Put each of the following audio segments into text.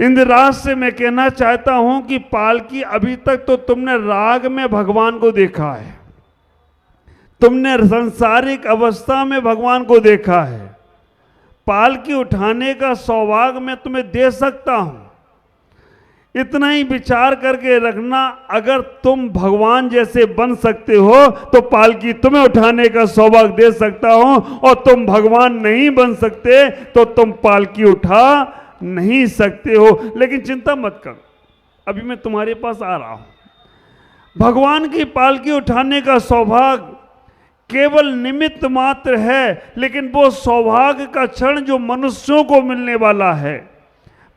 इंद्राज से मैं कहना चाहता हूं कि पालकी, अभी तक तो तुमने राग में भगवान को देखा है, तुमने संसारिक अवस्था में भगवान को देखा है। पालकी उठाने का सौभाग्य मैं तुम्हें दे सकता हूं, इतना ही विचार करके रखना। अगर तुम भगवान जैसे बन सकते हो तो पालकी तुम्हें उठाने का सौभाग्य दे सकता हूं, और तुम भगवान नहीं बन सकते तो तुम पालकी उठा नहीं सकते हो। लेकिन चिंता मत कर, अभी मैं तुम्हारे पास आ रहा हूं। भगवान की पालकी उठाने का सौभाग्य केवल निमित्त मात्र है, लेकिन वो सौभाग्य का क्षण जो मनुष्यों को मिलने वाला है,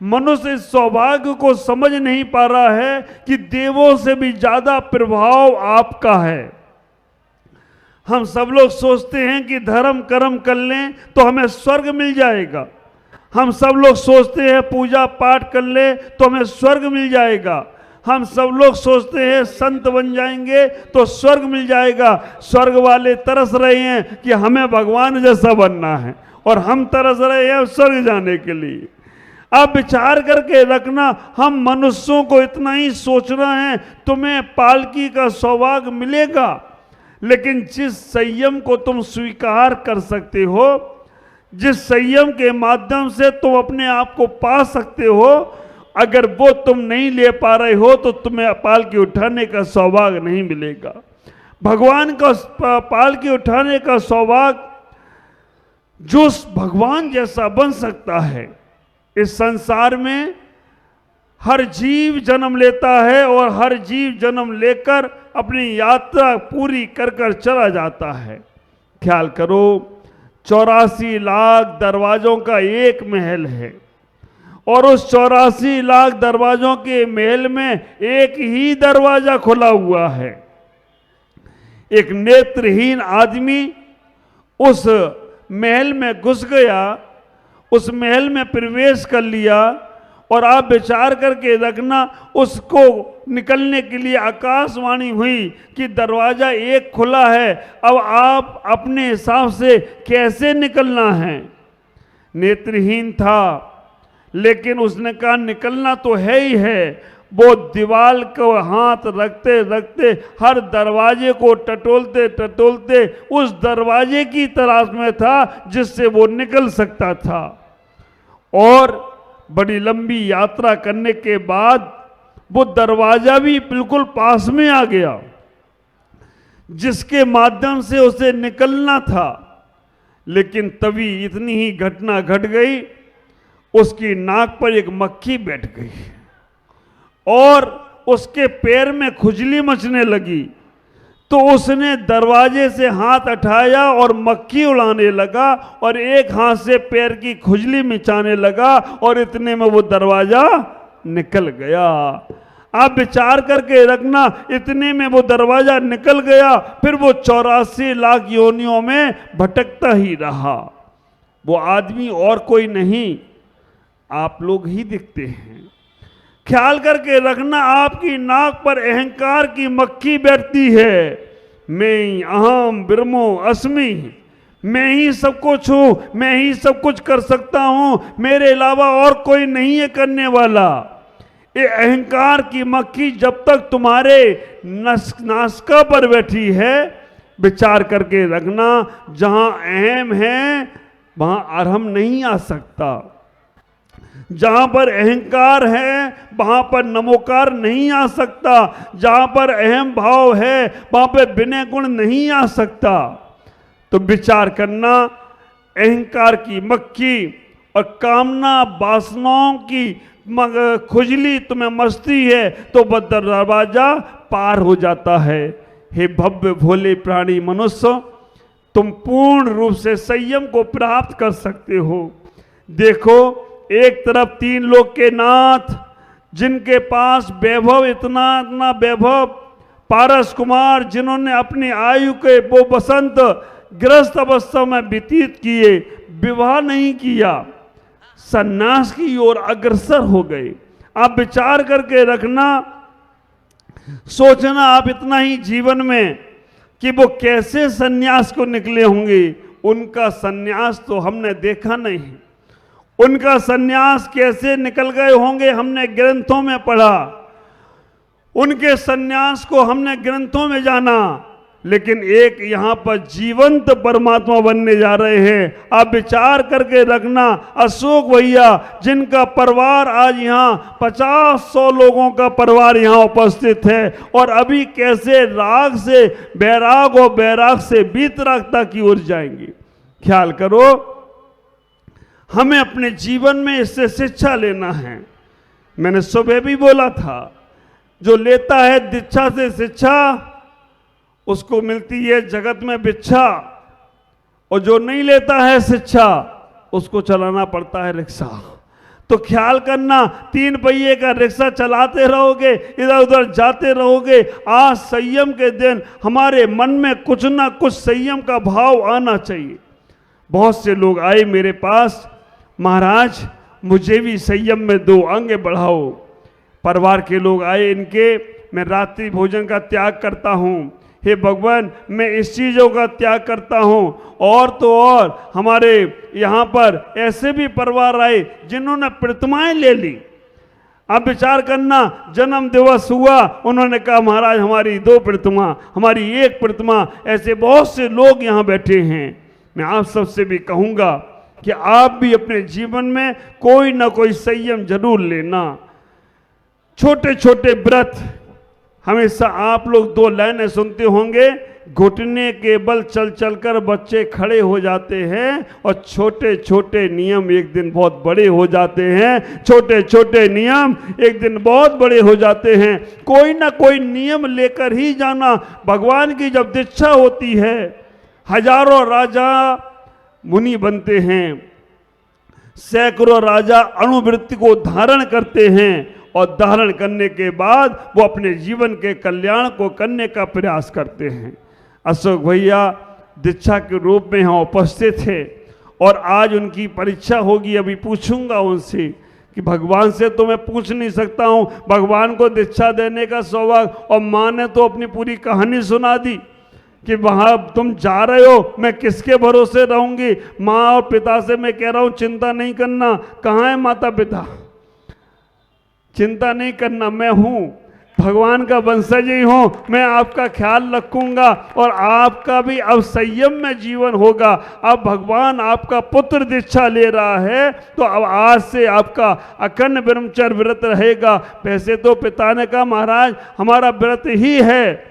मनुष्य इस सौभाग्य को समझ नहीं पा रहा है कि देवों से भी ज्यादा प्रभाव आपका है। हम सब लोग सोचते हैं कि धर्म कर्म कर लें तो हमें स्वर्ग मिल जाएगा, हम सब लोग सोचते हैं पूजा पाठ कर ले तो हमें स्वर्ग मिल जाएगा, हम सब लोग सोचते हैं संत बन जाएंगे तो स्वर्ग मिल जाएगा। स्वर्ग वाले तरस रहे हैं कि हमें भगवान जैसा बनना है, और हम तरस रहे हैं स्वर्ग जाने के लिए। अब विचार करके रखना, हम मनुष्यों को इतना ही सोचना है तुम्हें पालकी का सौभाग्य मिलेगा, लेकिन जिस संयम को तुम स्वीकार कर सकते हो, जिस संयम के माध्यम से तुम अपने आप को पा सकते हो, अगर वो तुम नहीं ले पा रहे हो तो तुम्हें पालकी उठाने का सौभाग्य नहीं मिलेगा। भगवान का पालकी उठाने का सौभाग्य जो भगवान जैसा बन सकता है, इस संसार में हर जीव जन्म लेता है और हर जीव जन्म लेकर अपनी यात्रा पूरी कर कर चला जाता है। ख्याल करो, 84 लाख दरवाजों का एक महल है, और उस 84 लाख दरवाजों के महल में एक ही दरवाजा खुला हुआ है। एक नेत्रहीन आदमी उस महल में घुस गया, उस महल में प्रवेश कर लिया, और आप विचार करके रखना, उसको निकलने के लिए आकाशवाणी हुई कि दरवाजा एक खुला है, अब आप अपने हिसाब से कैसे निकलना है। नेत्रहीन था, लेकिन उसने कहा निकलना तो है ही है। वो दीवार को हाथ रखते रखते हर दरवाजे को टटोलते टटोलते उस दरवाजे की तलाश में था जिससे वो निकल सकता था, और बड़ी लंबी यात्रा करने के बाद वो दरवाजा भी बिल्कुल पास में आ गया जिसके माध्यम से उसे निकलना था। लेकिन तभी इतनी ही घटना घट गई, उसकी नाक पर एक मक्खी बैठ गई और उसके पैर में खुजली मचने लगी। तो उसने दरवाजे से हाथ उठाया और मक्खी उड़ाने लगा, और एक हाथ से पैर की खुजली मिटाने लगा, और इतने में वो दरवाजा निकल गया। आप विचार करके रखना, इतने में वो दरवाजा निकल गया, फिर वो 84 लाख योनियों में भटकता ही रहा। वो आदमी और कोई नहीं, आप लोग ही दिखते हैं। ख्याल करके रखना, आपकी नाक पर अहंकार की मक्खी बैठती है। मैं अहम ब्रह्मो अस्मि, मैं ही सब कुछ हूं, मैं ही सब कुछ कर सकता हूं, मेरे अलावा और कोई नहीं है करने वाला। ये अहंकार की मक्खी जब तक तुम्हारे नासिका पर बैठी है, विचार करके रखना, जहां अहम है वहां अरहम नहीं आ सकता। जहां पर अहंकार है वहां पर नमोकार नहीं आ सकता। जहां पर अहम भाव है वहां पर विनय गुण नहीं आ सकता। तो विचार करना, अहंकार की मक्खी और कामना वासनाओं की खुजली तुम्हें मस्ती है तो वह दरवाजा पार हो जाता है। हे भव्य भोले प्राणी मनुष्य, तुम पूर्ण रूप से संयम को प्राप्त कर सकते हो। देखो, एक तरफ 3 लोक के नाथ, जिनके पास वैभव इतना वैभव, पारस कुमार जिन्होंने अपनी आयु के वो बसंत गृहस्थ अवस्था में व्यतीत किए, विवाह नहीं किया, सन्यास की ओर अग्रसर हो गए। आप विचार करके रखना, सोचना आप इतना ही जीवन में कि वो कैसे सन्यास को निकले होंगे। उनका सन्यास तो हमने देखा नहीं। उनका सन्यास कैसे निकल गए होंगे हमने ग्रंथों में पढ़ा, उनके सन्यास को हमने ग्रंथों में जाना, लेकिन एक यहां पर जीवंत परमात्मा बनने जा रहे हैं। आप विचार करके रखना, अशोक भैया जिनका परिवार आज यहाँ 50-100 लोगों का परिवार यहाँ उपस्थित है, और अभी कैसे राग से बैराग और बैराग से वीतरागता की ओर जाएंगे। ख्याल करो, हमें अपने जीवन में इससे शिक्षा लेना है। मैंने सुबह भी बोला था, जो लेता है दीक्षा से शिक्षा उसको मिलती है जगत में भिक्षा, और जो नहीं लेता है शिक्षा उसको चलाना पड़ता है रिक्शा। तो ख्याल करना, 3 पहिए का रिक्शा चलाते रहोगे, इधर उधर जाते रहोगे। आज संयम के दिन हमारे मन में कुछ ना कुछ संयम का भाव आना चाहिए। बहुत से लोग आए मेरे पास, महाराज मुझे भी संयम में दो, आगे बढ़ाओ। परिवार के लोग आए इनके, मैं रात्रि भोजन का त्याग करता हूँ, हे भगवान मैं इस चीज़ों का त्याग करता हूँ। और तो और हमारे यहाँ पर ऐसे भी परिवार आए जिन्होंने प्रतिमाएं ले ली। आप विचार करना, जन्म दिवस हुआ, उन्होंने कहा महाराज हमारी 2 प्रतिमा, हमारी 1 प्रतिमा। ऐसे बहुत से लोग यहाँ बैठे हैं। मैं आप सबसे भी कहूँगा कि आप भी अपने जीवन में कोई ना कोई संयम जरूर लेना। छोटे छोटे व्रत, हमेशा आप लोग 2 लाइनें सुनते होंगे, घुटने के बल चल चलकर बच्चे खड़े हो जाते हैं, और छोटे छोटे नियम एक दिन बहुत बड़े हो जाते हैं। छोटे छोटे नियम एक दिन बहुत बड़े हो जाते हैं। कोई ना कोई नियम लेकर ही जाना। भगवान की जब दीक्षा होती है, हजारों राजा मुनि बनते हैं, सैकड़ों राजा अणुवृत्ति को धारण करते हैं, और धारण करने के बाद वो अपने जीवन के कल्याण को करने का प्रयास करते हैं। अशोक भैया दीक्षा के रूप में यहाँ उपस्थित थे, और आज उनकी परीक्षा होगी। अभी पूछूंगा उनसे कि भगवान से तो मैं पूछ नहीं सकता हूँ, भगवान को दीक्षा देने का सौभाग्य, और माँ ने तो अपनी पूरी कहानी सुना दी कि वहाँ तुम जा रहे हो, मैं किसके भरोसे रहूंगी। माँ और पिता से मैं कह रहा हूँ चिंता नहीं करना। कहाँ है माता पिता? चिंता नहीं करना, मैं हूँ, भगवान का वंशज ही हूँ, मैं आपका ख्याल रखूंगा, और आपका भी अब संयम में जीवन होगा। अब भगवान आपका पुत्र दीक्षा ले रहा है, तो अब आज से आपका अखंड ब्रह्मचर्य व्रत रहेगा। वैसे तो पिता ने कहा महाराज हमारा व्रत ही है,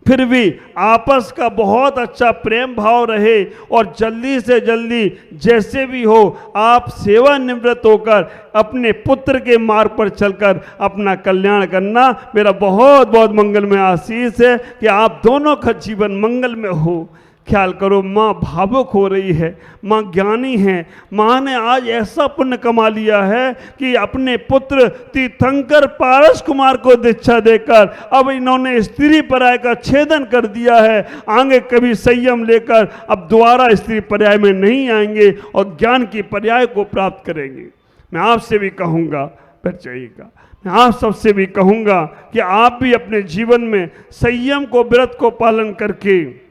फिर भी आपस का बहुत अच्छा प्रेम भाव रहे, और जल्दी से जल्दी जैसे भी हो आप सेवानिवृत्त होकर अपने पुत्र के मार्ग पर चलकर अपना कल्याण करना। मेरा बहुत बहुत मंगलमय आशीष है कि आप दोनों का जीवन मंगल में हो। ख्याल करो, माँ भावुक हो रही है, माँ ज्ञानी है। माँ ने आज ऐसा पुण्य कमा लिया है कि अपने पुत्र तीर्थंकर पारस कुमार को दीक्षा देकर अब इन्होंने स्त्री पर्याय का छेदन कर दिया है। आगे कभी संयम लेकर अब दोबारा स्त्री पर्याय में नहीं आएंगे और ज्ञान की पर्याय को प्राप्त करेंगे। मैं आपसे भी कहूँगा, फिर चाहिएगा, मैं आप सबसे भी कहूँगा कि आप भी अपने जीवन में संयम को व्रत को पालन करके,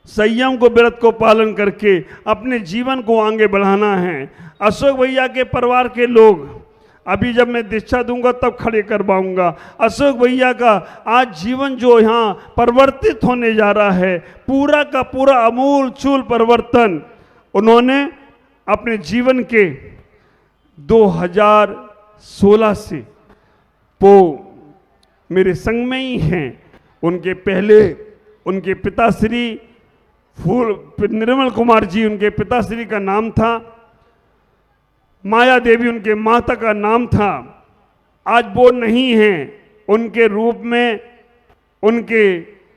संयम को व्रत को पालन करके अपने जीवन को आगे बढ़ाना है। अशोक भैया के परिवार के लोग अभी जब मैं दीक्षा दूंगा तब खड़े करवाऊंगा। अशोक भैया का आज जीवन जो यहाँ परिवर्तित होने जा रहा है, पूरा का पूरा अमूल चूल परिवर्तन उन्होंने अपने जीवन के 2016 से वो मेरे संग में ही हैं। उनके पहले उनके पिताश्री निर्मल कुमार जी उनके पिताश्री का नाम था, माया देवी उनके माता का नाम था। आज वो नहीं हैं। उनके रूप में उनके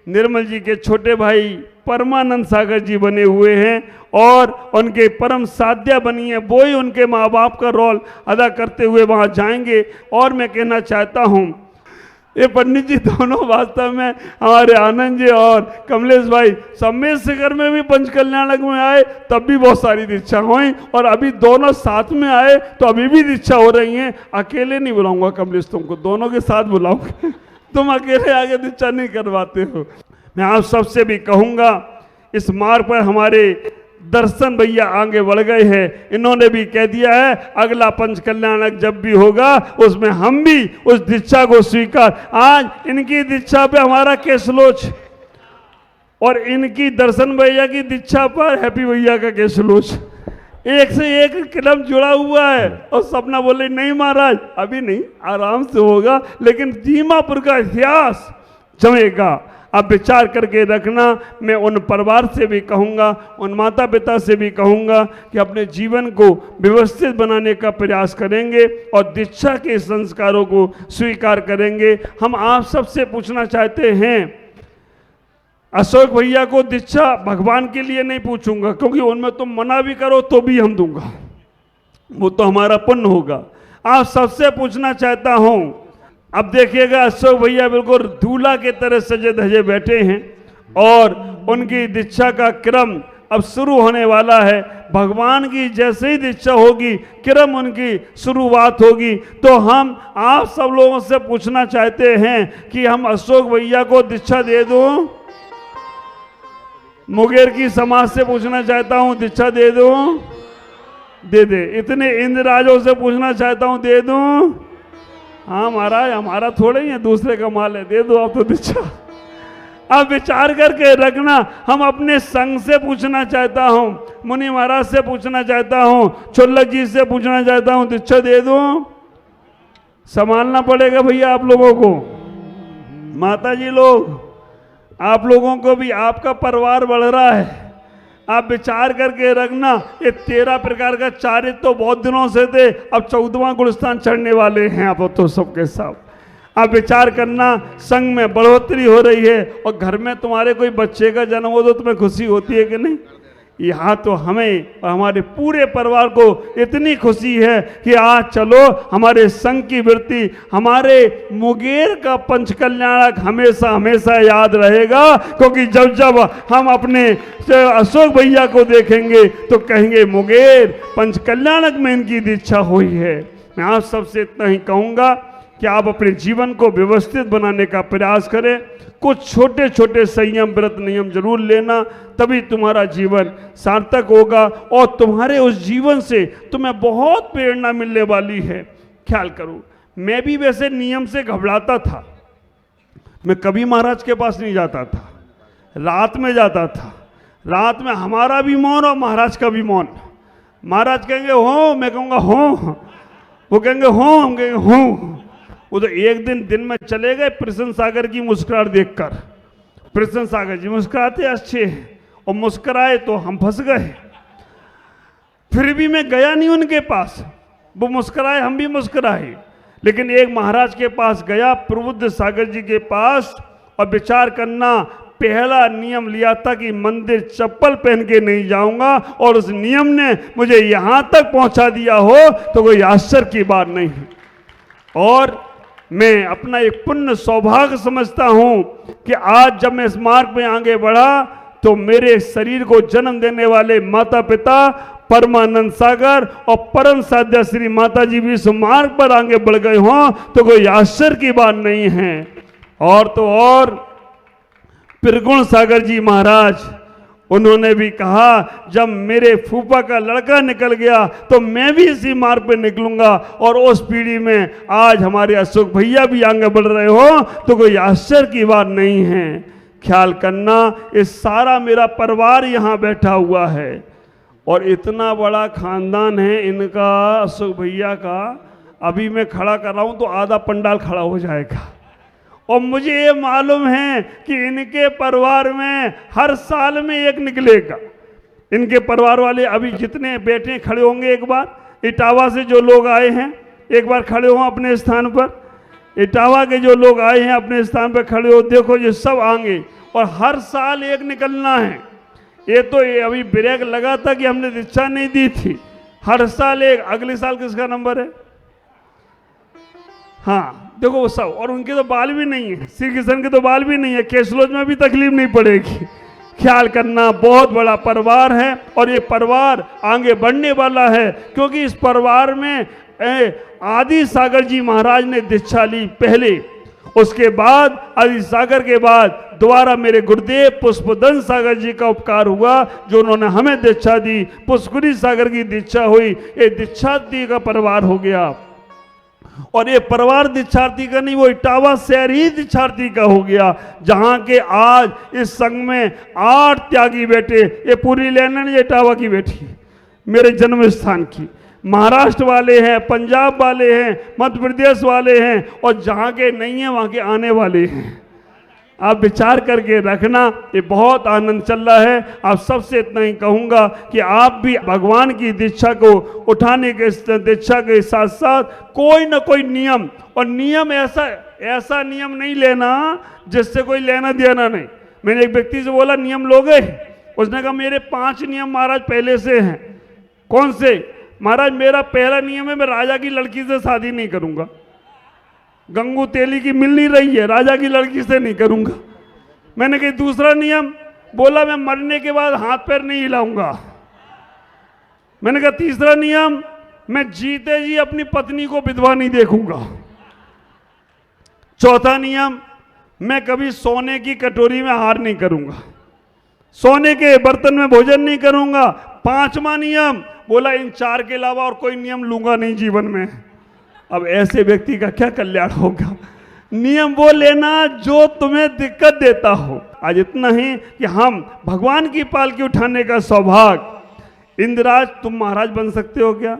निर्मल जी के छोटे भाई परमानंद सागर जी बने हुए हैं, और उनके परम साध्या बनी है। वो ही उनके माँ बाप का रोल अदा करते हुए वहाँ जाएंगे। और मैं कहना चाहता हूँ, ये पंडित जी दोनों वास्तव में हमारे आनंद जी और कमलेश भाई सम्मेद शिखर में भी पंचकल्याणक में आए, तब भी बहुत सारी दीक्षा हुई, और अभी दोनों साथ में आए तो अभी भी दीक्षा हो रही हैं। अकेले नहीं बुलाऊंगा कमलेश, तुमको दोनों के साथ बुलाऊंगा, तुम अकेले आगे दीक्षा नहीं करवाते हो। मैं आप सबसे भी कहूँगा, इस मार्ग पर हमारे दर्शन भैया आगे बढ़ गए हैं। इन्होंने भी कह दिया है अगला पंच कल्याणक जब भी होगा उसमें हम भी उस दीक्षा को स्वीकार। आज इनकी दीक्षा पे हमारा केस लोच और इनकी दर्शन भैया की दीक्षा पर हैप्पी भैया का केस लोच, एक से एक कदम जुड़ा हुआ है। और सपना बोले नहीं महाराज अभी नहीं, आराम से होगा, लेकिन दीमापुर का इतिहास जमेगा। आप विचार करके रखना। मैं उन परिवार से भी कहूँगा, उन माता पिता से भी कहूँगा कि अपने जीवन को व्यवस्थित बनाने का प्रयास करेंगे और दीक्षा के संस्कारों को स्वीकार करेंगे। हम आप सबसे पूछना चाहते हैं, अशोक भैया को दीक्षा भगवान के लिए नहीं पूछूंगा, क्योंकि उनमें तुम मना भी करो तो भी हम दूंगा, वो तो हमारा पुण्य होगा। आप सबसे पूछना चाहता हूं, अब देखिएगा अशोक भैया बिल्कुल दूल्हा के तरह सजे धजे बैठे हैं और उनकी दीक्षा का क्रम अब शुरू होने वाला है। भगवान की जैसे ही दीक्षा होगी, क्रम उनकी शुरुआत होगी, तो हम आप सब लोगों से पूछना चाहते हैं कि हम अशोक भैया को दीक्षा दे दूं। मुंगेर की समाज से पूछना चाहता हूं दीक्षा दे दूं, दे दे। इतने इंद्रराजों से पूछना चाहता हूं दे दूं। हाँ महाराज हमारा थोड़े ही है, दूसरे का माल है, दे दो आप तो दीक्षा। अब विचार करके रखना। हम अपने संघ से पूछना चाहता हूं, मुनि महाराज से पूछना चाहता हूं, चुल्लक जी से पूछना चाहता हूं दीक्षा दे दूं। संभालना पड़ेगा भैया आप लोगों को। माता जी लोग, आप लोगों को भी, आपका परिवार बढ़ रहा है, आप विचार करके रखना। ये 13 प्रकार का चारित्र तो बहुत दिनों से थे, अब 14वां गुणस्थान चढ़ने वाले हैं आप तो सबके सब। आप विचार करना, संघ में बढ़ोतरी हो रही है और घर में तुम्हारे कोई बच्चे का जन्म हो तो तुम्हें खुशी होती है कि नहीं? यहाँ तो हमें और हमारे पूरे परिवार को इतनी खुशी है कि आज चलो हमारे संघ की वृत्ति, हमारे मुंगेर का पंच कल्याणक हमेशा हमेशा याद रहेगा। क्योंकि जब जब हम अपने अशोक भैया को देखेंगे तो कहेंगे मुंगेर पंच कल्याणक में इनकी दीक्षा हुई है। मैं आप सबसे इतना ही कहूँगा कि आप अपने जीवन को व्यवस्थित बनाने का प्रयास करें। कुछ छोटे छोटे संयम व्रत नियम जरूर लेना, तभी तुम्हारा जीवन सार्थक होगा और तुम्हारे उस जीवन से तुम्हें बहुत प्रेरणा मिलने वाली है। ख्याल करो, मैं भी वैसे नियम से घबराता था, मैं कभी महाराज के पास नहीं जाता था, रात में जाता था। रात में हमारा भी मौन और महाराज का भी मौन। महाराज कहेंगे हो, मैं कहूँगा हो, वो कहेंगे हो, हम कहेंगे हो। वो तो एक दिन में चले गए प्रसन्न सागर की मुस्कुराहट देखकर। प्रसन्न सागर जी मुस्कुराते अच्छे हैं और मुस्कुराए तो हम फंस गए। फिर भी मैं गया नहीं उनके पास, वो मुस्कुराए हम भी मुस्कुराए। लेकिन एक महाराज के पास गया, प्रबुद्ध सागर जी के पास, और विचार करना, पहला नियम लिया था कि मंदिर चप्पल पहन के नहीं जाऊंगा, और उस नियम ने मुझे यहां तक पहुंचा दिया हो तो कोई आश्चर्य की बात नहीं है। और मैं अपना एक पुण्य सौभाग्य समझता हूं कि आज जब मैं इस मार्ग में आगे बढ़ा तो मेरे शरीर को जन्म देने वाले माता पिता परमानंद सागर और परम साध्या श्री माता जी भी इस मार्ग पर आगे बढ़ गए हों तो कोई आश्चर्य की बात नहीं है। और तो और त्रिगुण सागर जी महाराज, उन्होंने भी कहा जब मेरे फूफा का लड़का निकल गया तो मैं भी इसी मार्ग पे निकलूंगा, और उस पीढ़ी में आज हमारे अशोक भैया भी आगे बढ़ रहे हो तो कोई आश्चर्य की बात नहीं है। ख्याल करना, ये सारा मेरा परिवार यहाँ बैठा हुआ है और इतना बड़ा खानदान है इनका, अशोक भैया का। अभी मैं खड़ा कर रहा हूँ तो आधा पंडाल खड़ा हो जाएगा। और मुझे ये मालूम है कि इनके परिवार में हर साल में एक निकलेगा। इनके परिवार वाले अभी जितने बैठे खड़े होंगे, एक बार इटावा से जो लोग आए हैं एक बार खड़े हो अपने स्थान पर। इटावा के जो लोग आए हैं अपने स्थान पर खड़े हो, देखो ये सब आएंगे और हर साल एक निकलना है। ये तो ये अभी ब्रेक लगा था कि हमने दीक्षा नहीं दी थी, हर साल एक। अगले साल किसका नंबर है? हाँ देखो वो सब, और उनके तो बाल भी नहीं है, श्री कृष्ण के तो बाल भी नहीं है, केसलोज में भी तकलीफ नहीं पड़ेगी। ख्याल करना, बहुत बड़ा परिवार है और ये परिवार आगे बढ़ने वाला है, क्योंकि इस परिवार में आदि सागर जी महाराज ने दीक्षा ली पहले, उसके बाद अजीत सागर के बाद दोबारा मेरे गुरुदेव पुष्पदन सागर जी का उपकार हुआ, जो उन्होंने हमें दीक्षा दी। पुष्करी सागर की दीक्षा हुई, ये दीक्षार्थी का परिवार हो गया। और ये परिवार दीक्षार्थी का नहीं, वो इटावा शहर ही दीक्षार्थी का हो गया, जहां के आज इस संघ में 8 त्यागी बेटे। ये पूरी लेना नहीं, इटावा की बेटी मेरे जन्म स्थान की। महाराष्ट्र वाले हैं, पंजाब वाले हैं, मध्य प्रदेश वाले हैं, और जहां के नहीं है वहां के आने वाले हैं। आप विचार करके रखना, ये बहुत आनंद चल रहा है। आप सबसे इतना ही कहूँगा कि आप भी भगवान की दीक्षा को उठाने के दीक्षा के साथ साथ कोई ना कोई नियम, और नियम ऐसा नियम नहीं लेना जिससे कोई लेना देना नहीं। मैंने एक व्यक्ति से बोला नियम लोगे? उसने कहा मेरे 5 नियम महाराज पहले से हैं। कौन से? महाराज मेरा पहला नियम है, मैं राजा की लड़की से शादी नहीं करूँगा। गंगू तेली की मिल नहीं रही है, राजा की लड़की से नहीं करूंगा। मैंने कहा दूसरा नियम, बोला मैं मरने के बाद हाथ पैर नहीं हिलाऊंगा। मैंने कहा तीसरा नियम, मैं जीते जी अपनी पत्नी को विधवा नहीं देखूंगा। चौथा नियम, मैं कभी सोने की कटोरी में हार नहीं करूंगा, सोने के बर्तन में भोजन नहीं करूंगा। 5वां नियम, बोला इन 4 के अलावा और कोई नियम लूंगा नहीं जीवन में। अब ऐसे व्यक्ति का क्या कल्याण होगा? नियम वो लेना जो तुम्हें दिक्कत देता हो। आज इतना ही कि हम भगवान की पालकी उठाने का सौभाग्य। इंद्रराज तुम महाराज बन सकते हो क्या?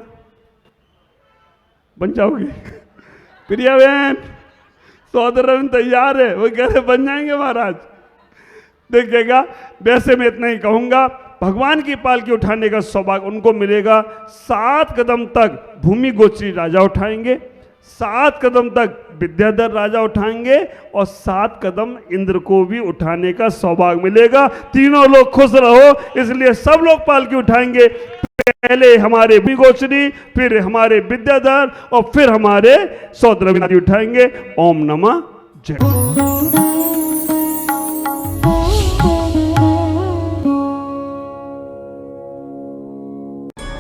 बन जाओगे? प्रिया बहन सौदर तैयार है, वो कह रहे बन जाएंगे महाराज, देखिएगा। वैसे मैं इतना ही कहूंगा, भगवान की पालकी उठाने का सौभाग्य उनको मिलेगा। 7 कदम तक भूमि गोचरी राजा उठाएंगे, 7 कदम तक विद्याधर राजा उठाएंगे, और 7 कदम इंद्र को भी उठाने का सौभाग्य मिलेगा। तीनों लोग खुश रहो, इसलिए सब लोग पालकी उठाएंगे। पहले हमारे भूमि गोचरी, फिर हमारे विद्याधर, और फिर हमारे सौद्र उठाएंगे। ओम नमः जय।